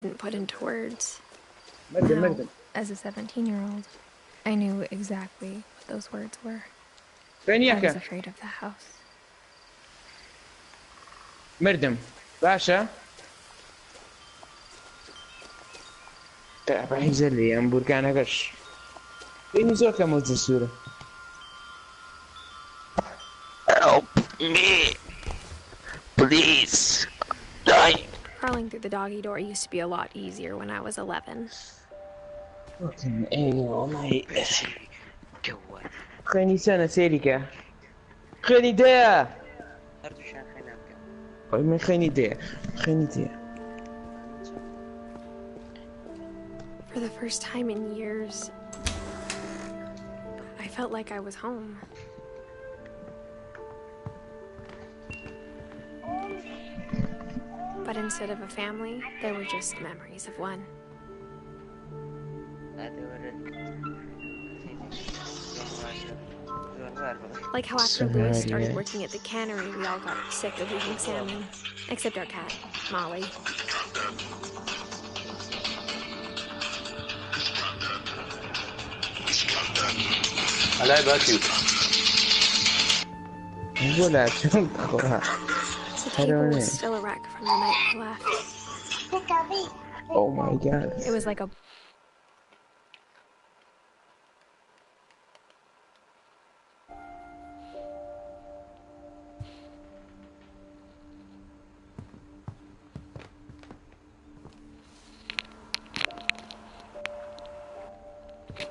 Didn't put into words. مردم Now, مردم as a 17-year-old, I knew exactly what those words were. فين I was ياك afraid of the house. مردم باشا راح زلي ام بركان قش فين زوكا موز السورة Help me, please. Dying. Crawling through the doggy door used to be a lot easier when I was 11. اوكي اي والله جوال. خيني سنة سيريكا خيني ديا صرت شان خينامك. طيب من خيني ديا خيني ديا For the first time in years, I felt like I was home. But instead of a family, there were just memories of one. Like how after Lewis started working at the cannery, we all got sick of eating salmon. Except our cat, Molly. I about you. ولا شنط اخوها The table was still a wreck from the night we left. Oh my god. It was like a...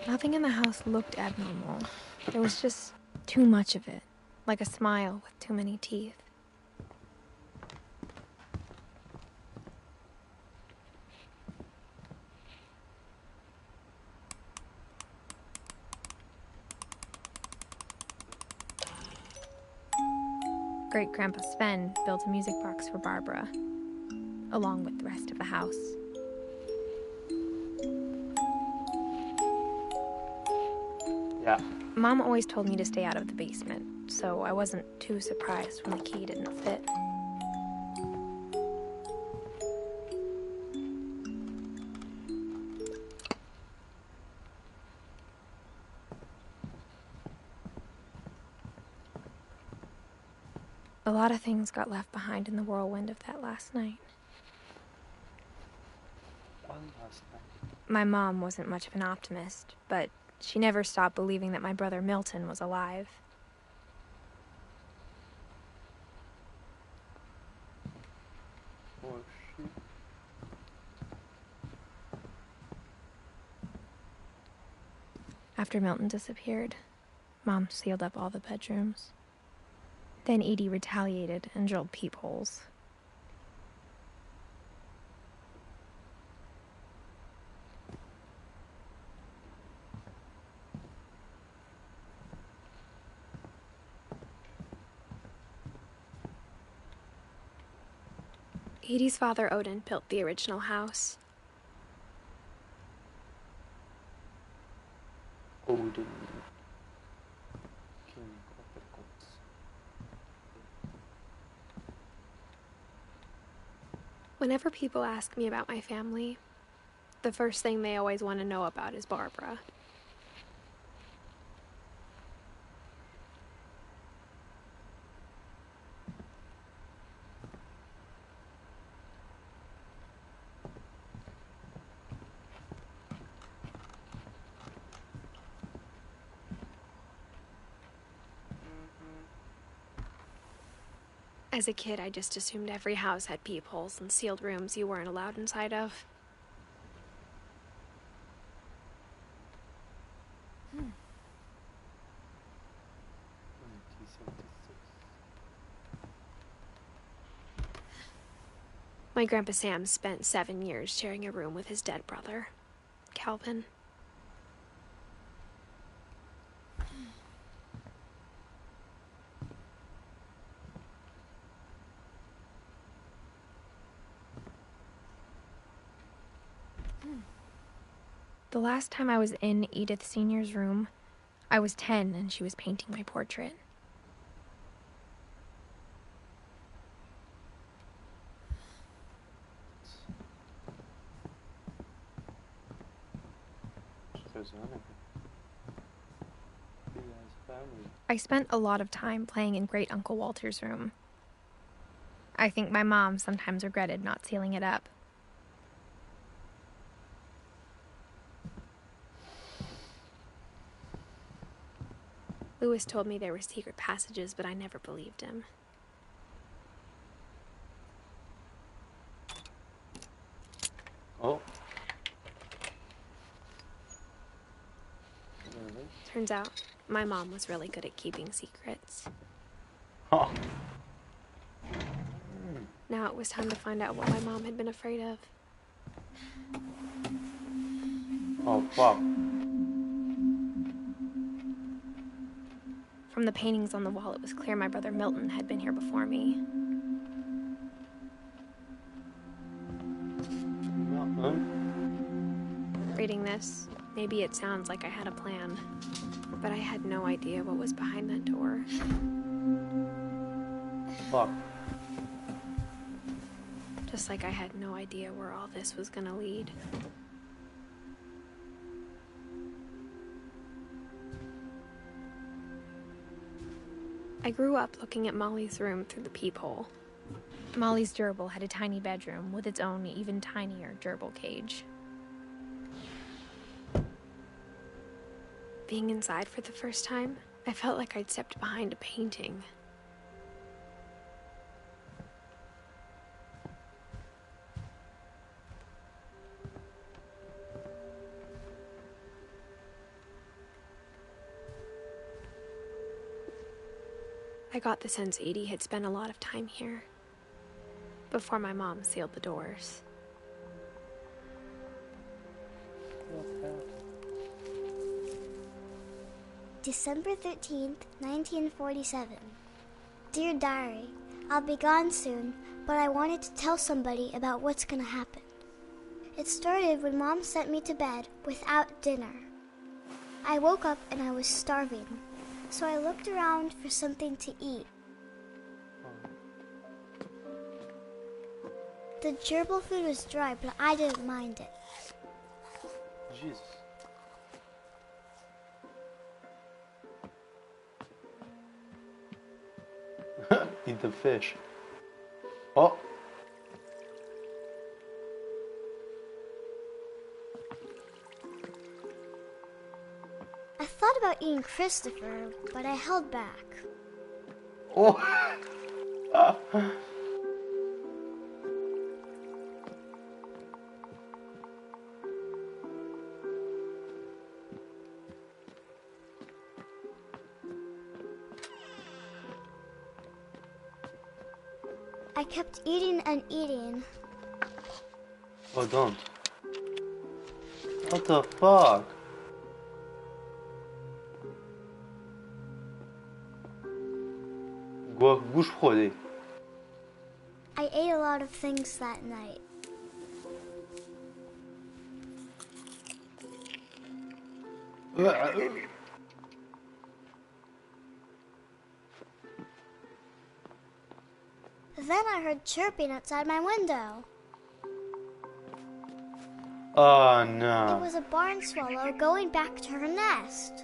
Nothing in the house looked abnormal. There was just too much of it, like a smile with too many teeth. Great-Grandpa Sven built a music box for Barbara, along with the rest of the house. Yeah. Mom always told me to stay out of the basement, so I wasn't too surprised when the key didn't fit. A lot of things got left behind in the whirlwind of that last night. My mom wasn't much of an optimist, but she never stopped believing that my brother Milton was alive. Oh shit. After Milton disappeared, Mom sealed up all the bedrooms. Then Edie retaliated and drilled peepholes. Edie's father, Odin, built the original house. Odin. King of the gods. Whenever people ask me about my family, the first thing they always want to know about is Barbara. As a kid, I just assumed every house had peepholes and sealed rooms you weren't allowed inside of. My Grandpa Sam spent 7 years sharing a room with his dead brother, Calvin. The last time I was in Edith Sr.'s room, I was 10 and she was painting my portrait. közön. Figyelj fel, mi? I spent a lot of time playing in Great Uncle Walter's room. I think my mom sometimes regretted not sealing it up. Lewis told me there were secret passages, but I never believed him. Oh. Turns out, my mom was really good at keeping secrets. Oh. Now it was time to find out what my mom had been afraid of. Oh, fuck. From the paintings on the wall, it was clear my brother Milton had been here before me. Reading this, maybe it sounds like I had a plan, but I had no idea what was behind that door. Fuck. Just like I had no idea where all this was gonna lead. I grew up looking at Molly's room through the peephole. Molly's gerbil had a tiny bedroom with its own even tinier gerbil cage. Being inside for the first time, I felt like I'd stepped behind a painting. I got the sense Edie had spent a lot of time here, before my mom sealed the doors. December 13th, 1947. Dear Diary, I'll be gone soon, but I wanted to tell somebody about what's gonna happen. It started when Mom sent me to bed without dinner. I woke up and I was starving, so I looked around for something to eat. The gerbil food was dry, but I didn't mind it. Jesus. Eat the fish. Oh. I thought about eating Christopher, but I held back. Oh. I kept eating and eating. Oh, don't. What the fuck? گوش خوردی. I ate a lot of things that night. Then I heard chirping outside my window. Oh It no. was a barn swallow going back to her nest.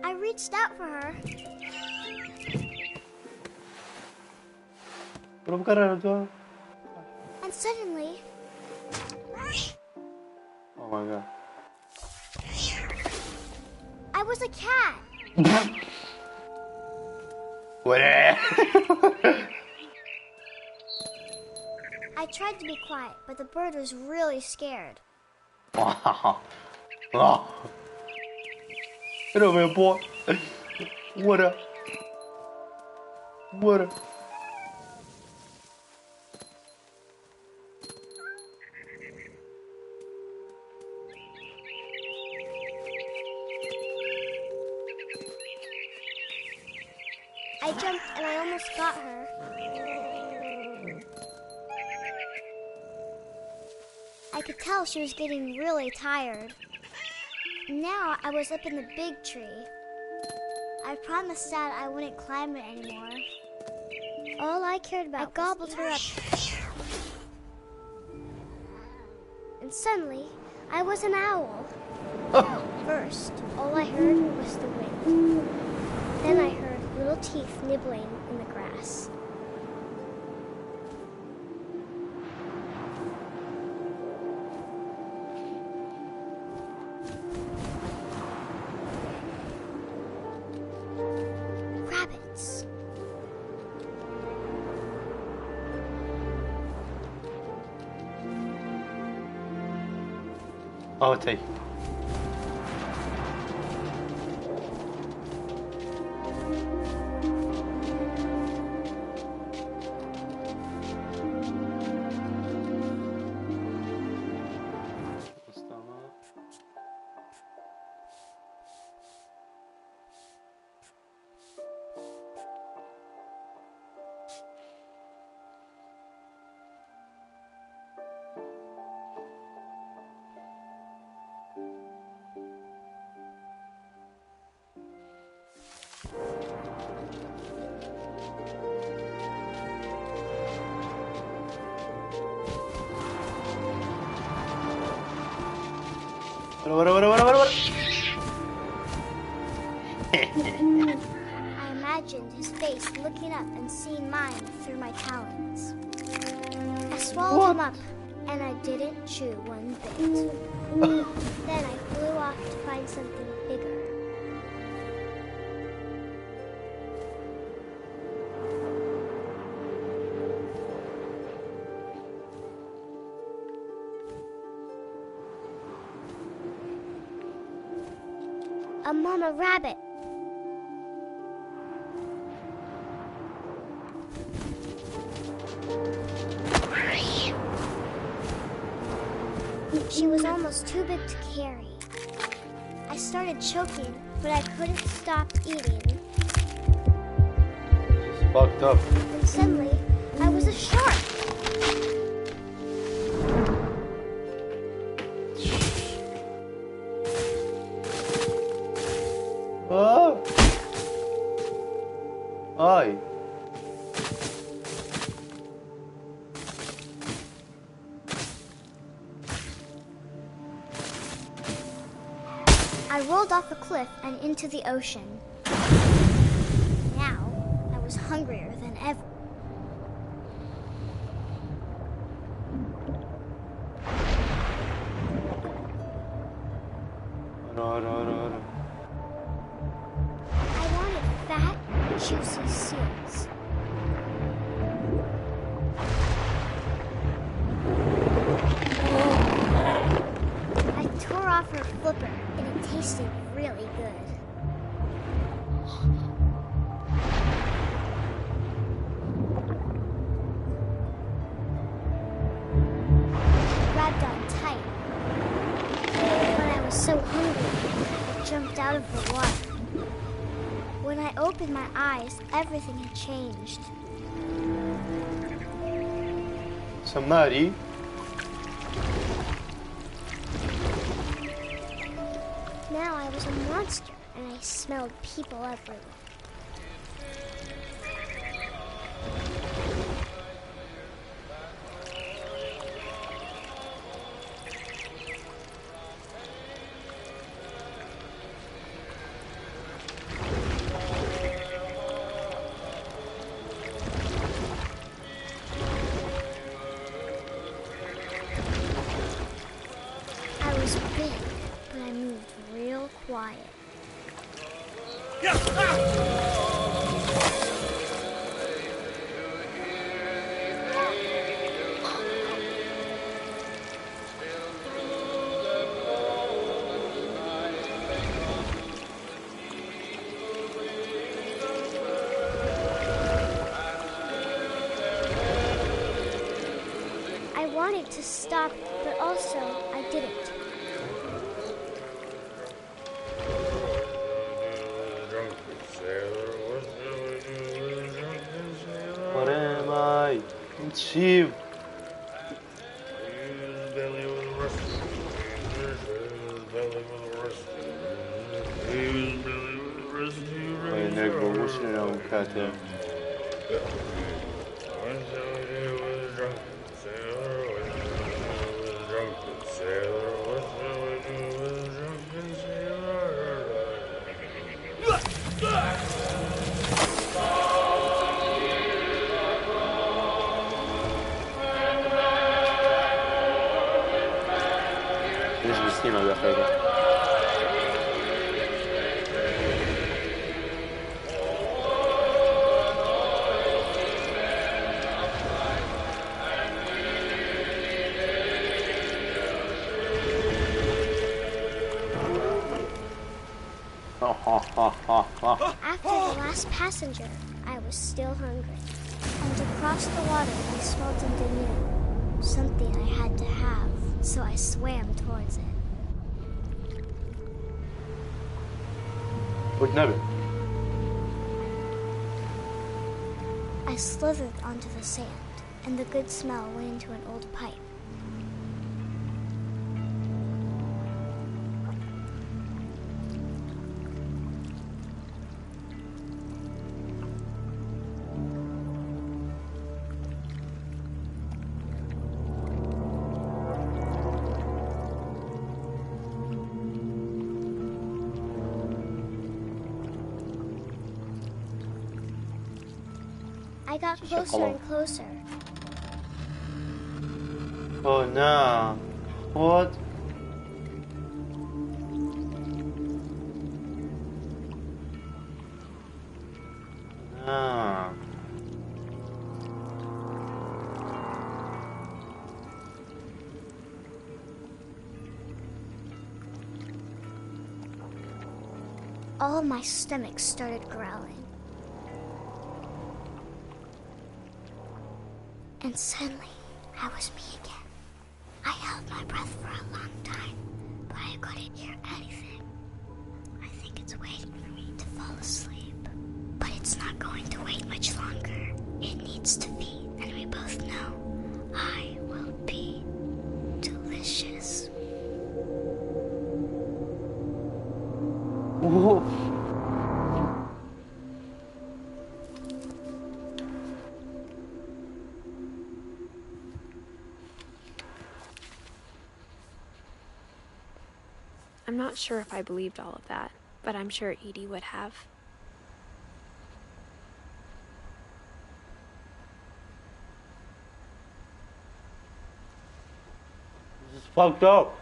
I reached out for her. And suddenly, Oh my god. I was a cat. What? I tried to be quiet, but the bird was really scared. Wow. Oh. Hello, my boy. What up? What up? I jumped and I almost got her. I could tell she was getting really tired. Now I was up in the big tree. I promised Dad I wouldn't climb it anymore. All I cared about I gobbled her up. And suddenly, I was an owl. first, all I heard was the wind. Then I heard little teeth nibbling in the grass. Rabbits. Oh, take. I imagined his face looking up and seeing mine through my talons. I swallowed him up, and I didn't chew one bit. Then I flew off to find something bigger. A mama rabbit. She was almost too big to carry. I started choking, but I couldn't stop eating. She's fucked up. And suddenly, I was a shark. Oh! Ay! I rolled off a cliff and into the ocean. Now, I was hungrier than ever. I wanted fat, juicy seals. I tore off her flipper, and it tasted really good. She grabbed on tight. But I was so hungry, I jumped out of the water. When I opened my eyes, everything had changed. Somebody. Now I was a monster, and I smelled people everywhere. I was big, but I moved real quiet. I wanted to stop, but also I didn't. What am I? Chief. Ой, не гумушне на укате. بالنسبة للسينما دقيقة. After the last passenger, I was still hungry. And across the water, I smelled something new. Something I had to have, so I swam towards it. والنبي. I slithered onto the sand, and the good smell went into an old pipe. I got closer and closer. Oh no. What? No. All my stomach started growling. And suddenly, I was me again. I held my breath for a long time, but I couldn't hear anything. I think it's waiting for me to fall asleep. But it's not going to wait much longer. It needs to feed, and we both know I will be delicious. Whoa. I'm not sure if I believed all of that, but I'm sure Edie would have. This is fucked up.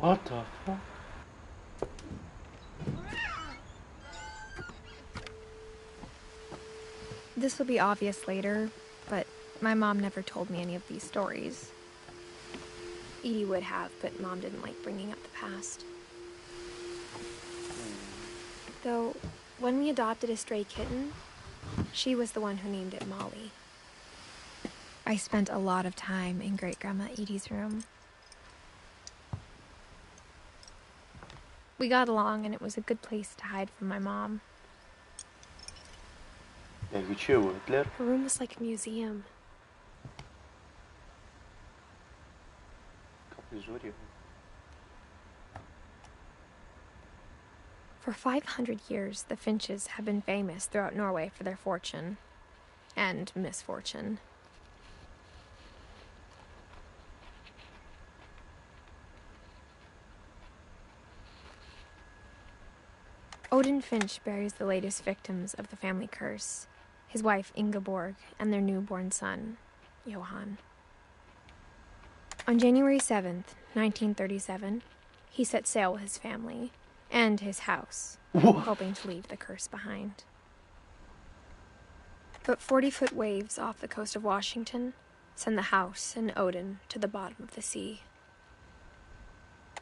What the fuck? This will be obvious later, but my mom never told me any of these stories. Edie would have, but Mom didn't like bringing up the past. Though, when we adopted a stray kitten, she was the one who named it Molly. I spent a lot of time in Great-Grandma Edie's room. We got along, and it was a good place to hide from my mom. يعني شو هتلر؟ Her room was like a museum. For 500 years, the Finches have been famous throughout Norway for their fortune and misfortune. Odin Finch buries the latest victims of the family curse, his wife Ingeborg and their newborn son, Johan. On January 7th, 1937, he set sail with his family and his house, hoping to leave the curse behind. But 40-foot waves off the coast of Washington send the house and Odin to the bottom of the sea.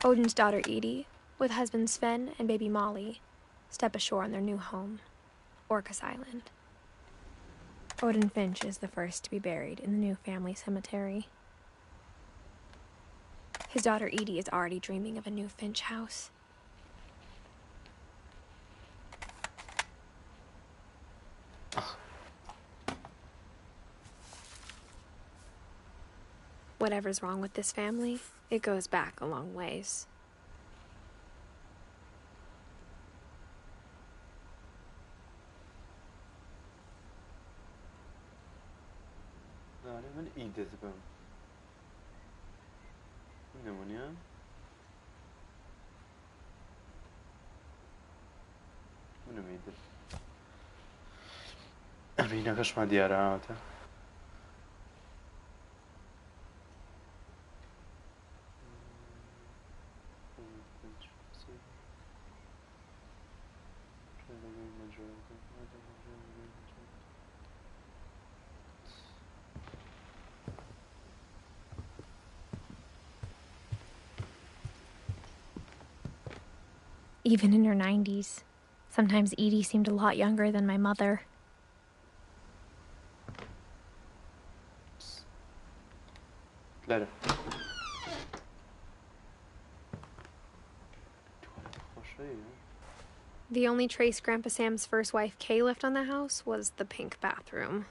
Odin's daughter Edie, with husband Sven and baby Molly, step ashore on their new home, Orcas Island. Odin Finch is the first to be buried in the new family cemetery. His daughter Edie is already dreaming of a new Finch house. Whatever's wrong with this family, it goes back a long ways. من Edith بم نمونيا منم Edith أمينة كش ما دياراته Even in her 90s, sometimes Edie seemed a lot younger than my mother. لا The only trace Grandpa Sam's first wife, Kay, left on the house was the pink bathroom.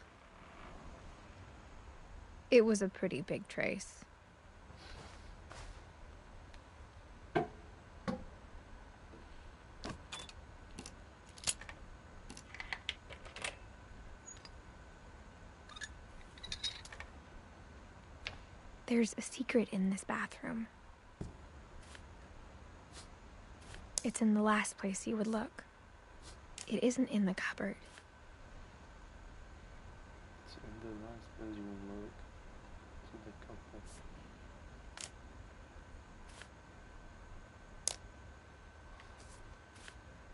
It was a pretty big trace. There's a secret in this bathroom. It's in the last place you would look. It isn't in the cupboard. It's in the last place you would look. It's in the cupboard.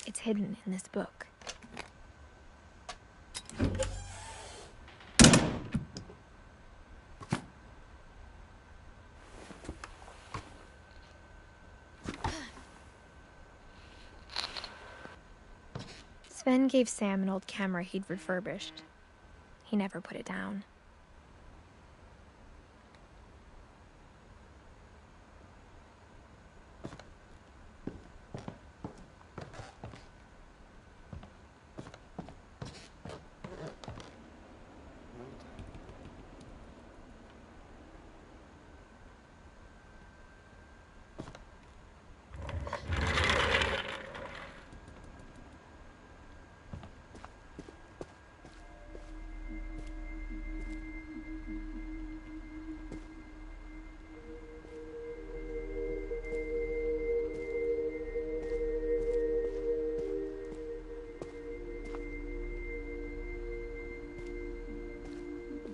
It's hidden in this book. Sven gave Sam an old camera he'd refurbished. He never put it down.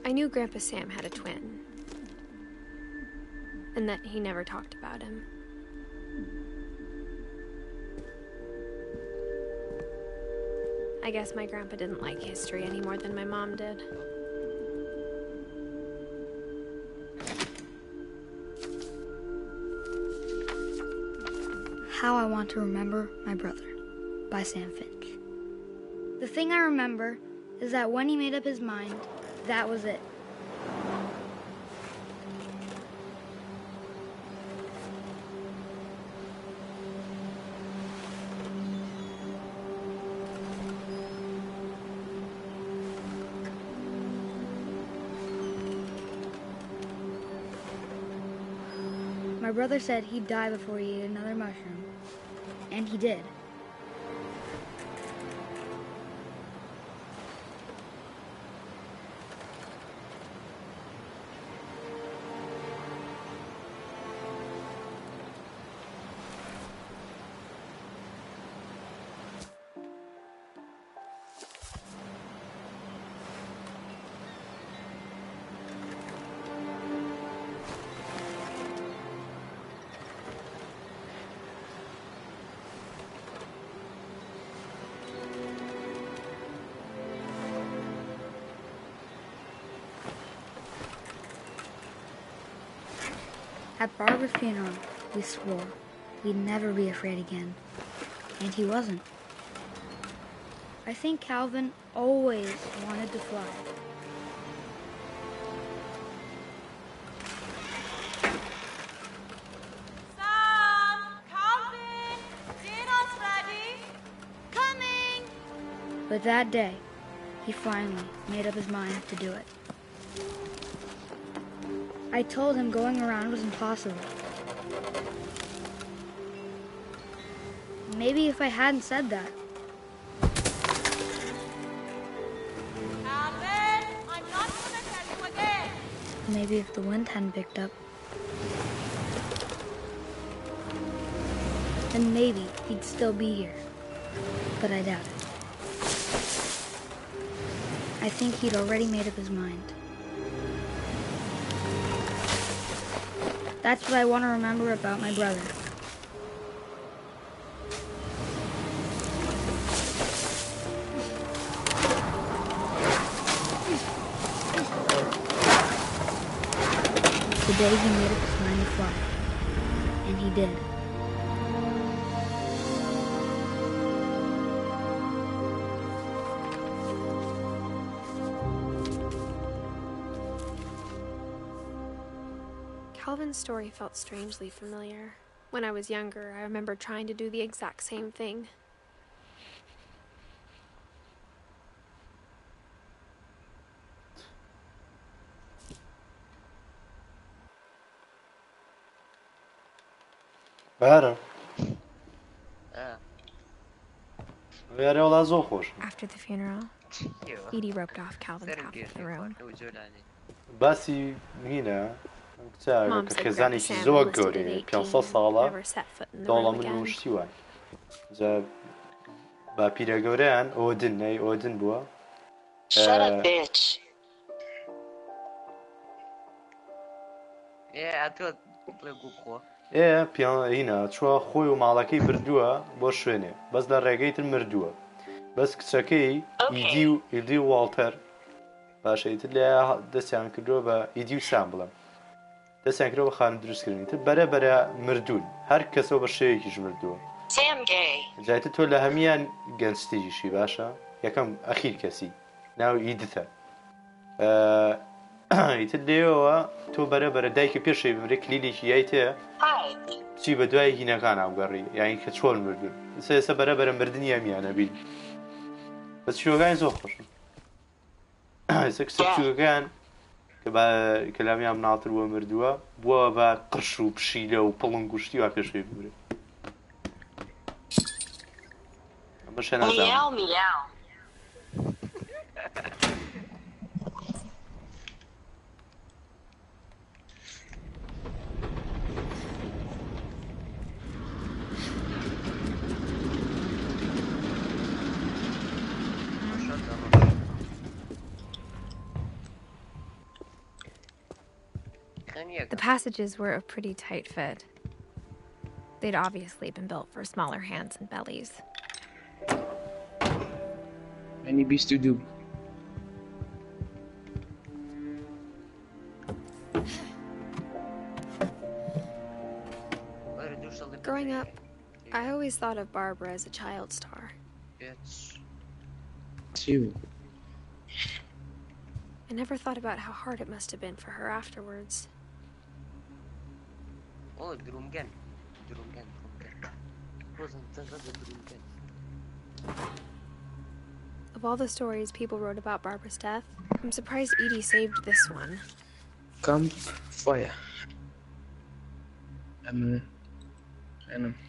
I knew Grandpa Sam had a twin, and that he never talked about him. I guess my grandpa didn't like history any more than my mom did. How I Want to Remember My Brother by Sam Finch. The thing I remember is that when he made up his mind, that was it. My brother said he'd die before he ate another mushroom, and he did. At Barbara's funeral, we swore we'd never be afraid again, and he wasn't. I think Calvin always wanted to fly. Sam! Calvin! Dinner's ready! Coming! But that day, he finally made up his mind to do it. I told him going around was impossible. Maybe if I hadn't said that. Calvin, I'm not gonna tell you again. Maybe if the wind hadn't picked up, then maybe he'd still be here. But I doubt it. I think he'd already made up his mind. That's what I want to remember about my brother. The day he made up his mind to fly. And he did. Calvin's story felt strangely familiar. When I was younger, I remember trying to do the exact same thing. بهرم ویاره وڵا زۆر خۆش After the funeral, Edie roped off Calvin's half of the room. باسی هینە کچە Mom کە said خێزانێکی Grandpa Sam زۆر enlisted گەورەیە at 500 18, ساڵە never set foot in the دەوڵە room من again. وشتی وای جا با پیرە گەورەیان ئۆدن نەی ئۆدن بووە Shut up, bitch. هینە چووە خۆی و ماڵەکەی بردووە بۆ شوێنێ بەس لە ڕێگەی تر مردووە بەس کچەکەی ئیدی و واڵتەر باشەیتر لە دەستیان کردووە بە ئیدی و سام بڵم دەستیان کردەوە بە خانم دروستکردنی تر بەرە مردوون هەر کەسەوە بە شێوەیەکیش مردووە Sam gay. جایتر تۆ لە هەمیان گەنجتێژیشی باشە یەکەم ئەخیر کەسی ناو ئیدتە ئیتر لێەوە تۆ بەرە دایکە پێشەی بمرێ کلیلێکی یایتەیە چی بە دوای هینەکان ئاوگەڕی یانی کە چۆن مردون ئێستا بەرە مردنی ئەمیانە بین بەس چیۆگانی زۆر خۆشن ئێستا کچە بچووکەکان کە لامیان مناڵتر وە مردووە بووە بە قڕش و پشیلە و پڵنگ و شتی وا پێشەی بمرێ Meow, meow. The passages were a pretty tight fit. They'd obviously been built for smaller hands and bellies. Many beasts to do. Growing up, I always thought of Barbara as a child star. Too. I never thought about how hard it must have been for her afterwards. Of all the stories people wrote about Barbara's death, I'm surprised Edie saved this one. Campfire.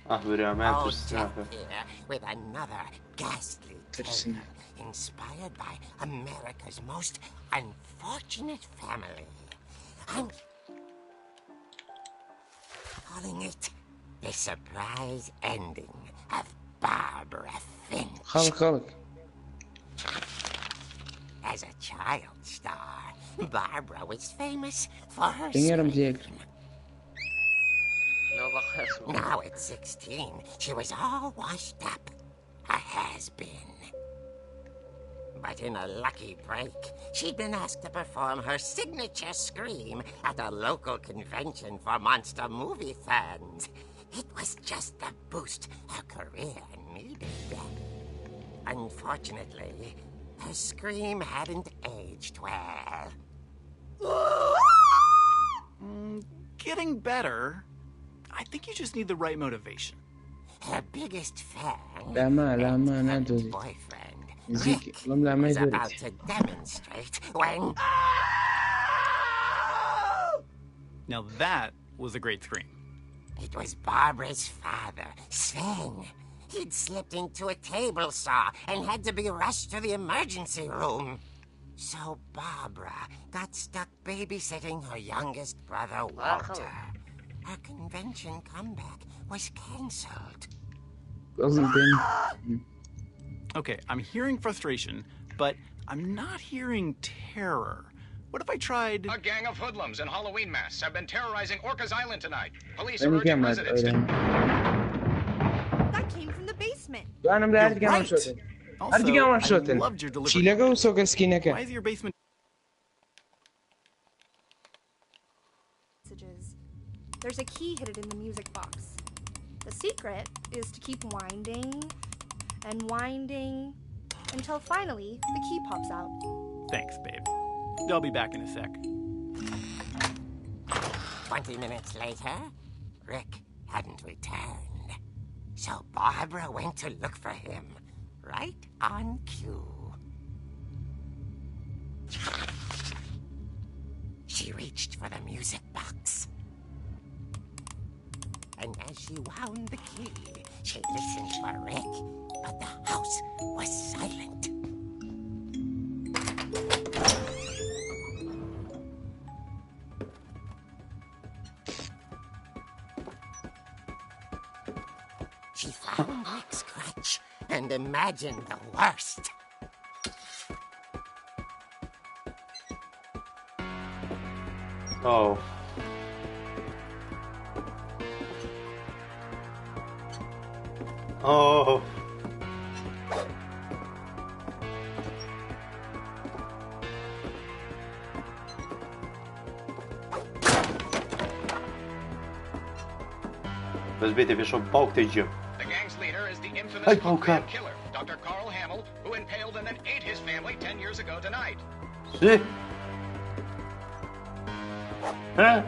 Oh, here with another ghastly tale inspired by America's most unfortunate family. I'm calling it the surprise ending of Barbara Finch. خلق As a child star, Barbara was famous for her Dinheiro scream. diego. Now at 16, she was all washed up. A has-been. But in a lucky break, she'd been asked to perform her signature scream at a local convention for monster movie fans. It was just the boost her career needed. Unfortunately, her scream hadn't aged well. Getting better. I think you just need the right motivation. Her biggest fan Lama, and nada. boyfriend, Zeke, Rick, vamos lá mais was about vezes. to demonstrate when... Now that was a great scream. It was Barbara's father, Sven. He'd slipped into a table saw and had to be rushed to the emergency room. So Barbara got stuck babysitting her youngest brother, Walter. Her convention comeback was cancelled. Okay, I'm hearing frustration, but I'm not hearing terror. What if I tried... A gang of hoodlums in Halloween masks have been terrorizing Orcas Island tonight. Police are urging residents to... That came from the basement. أنا مداري كمان شوتن. Also, أرجع كمان I شوتن. loved your delivery. شيلكوا وسوق سكينك. Why is your basement... There's a key hidden in the music box. The secret is to keep winding and winding until finally the key pops out. Thanks, babe. I'll be back in a sec. 20 minutes later, Rick hadn't returned. So Barbara went to look for him, right on cue. She reached for the music box. And as she wound the key, she listened for Rick, but the house was silent. She found Rick's crutch and imagined the worst. Oh. Oh. بس بيتي بيشرب باوك تيجيم. The gang's leader is the infamous Hey, Hookman Poker. killer, Dr. Carl Hamill, who impaled and then ate his family 10 years ago tonight. شي؟ ها؟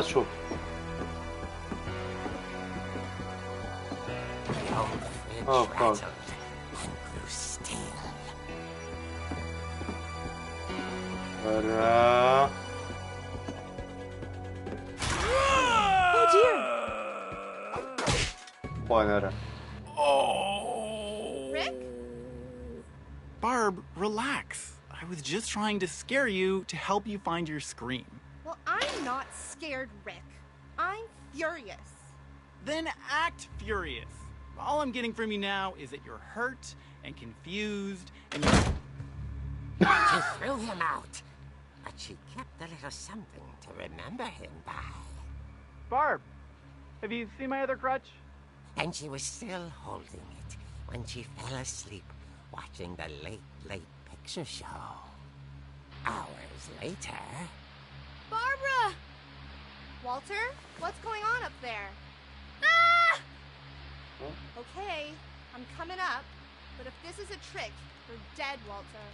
شوف. The old fridge Oh, God. rattled and grew still. برا. Oh dear! خوانره. Oh! Rick? Barb, relax. I was just trying to scare you to help you find your scream. Well, I'm not scared, Rick. I'm furious. Then act furious. All I'm getting from you now is that you're hurt and confused and you're... She threw him out, but she kept a little something to remember him by. Barb, have you seen my other crutch? And she was still holding it when she fell asleep watching the late picture show. Hours later... Barbara! Walter, what's going on up there? Ah! Okay, I'm coming up, but if this is a trick, we're dead, Walter.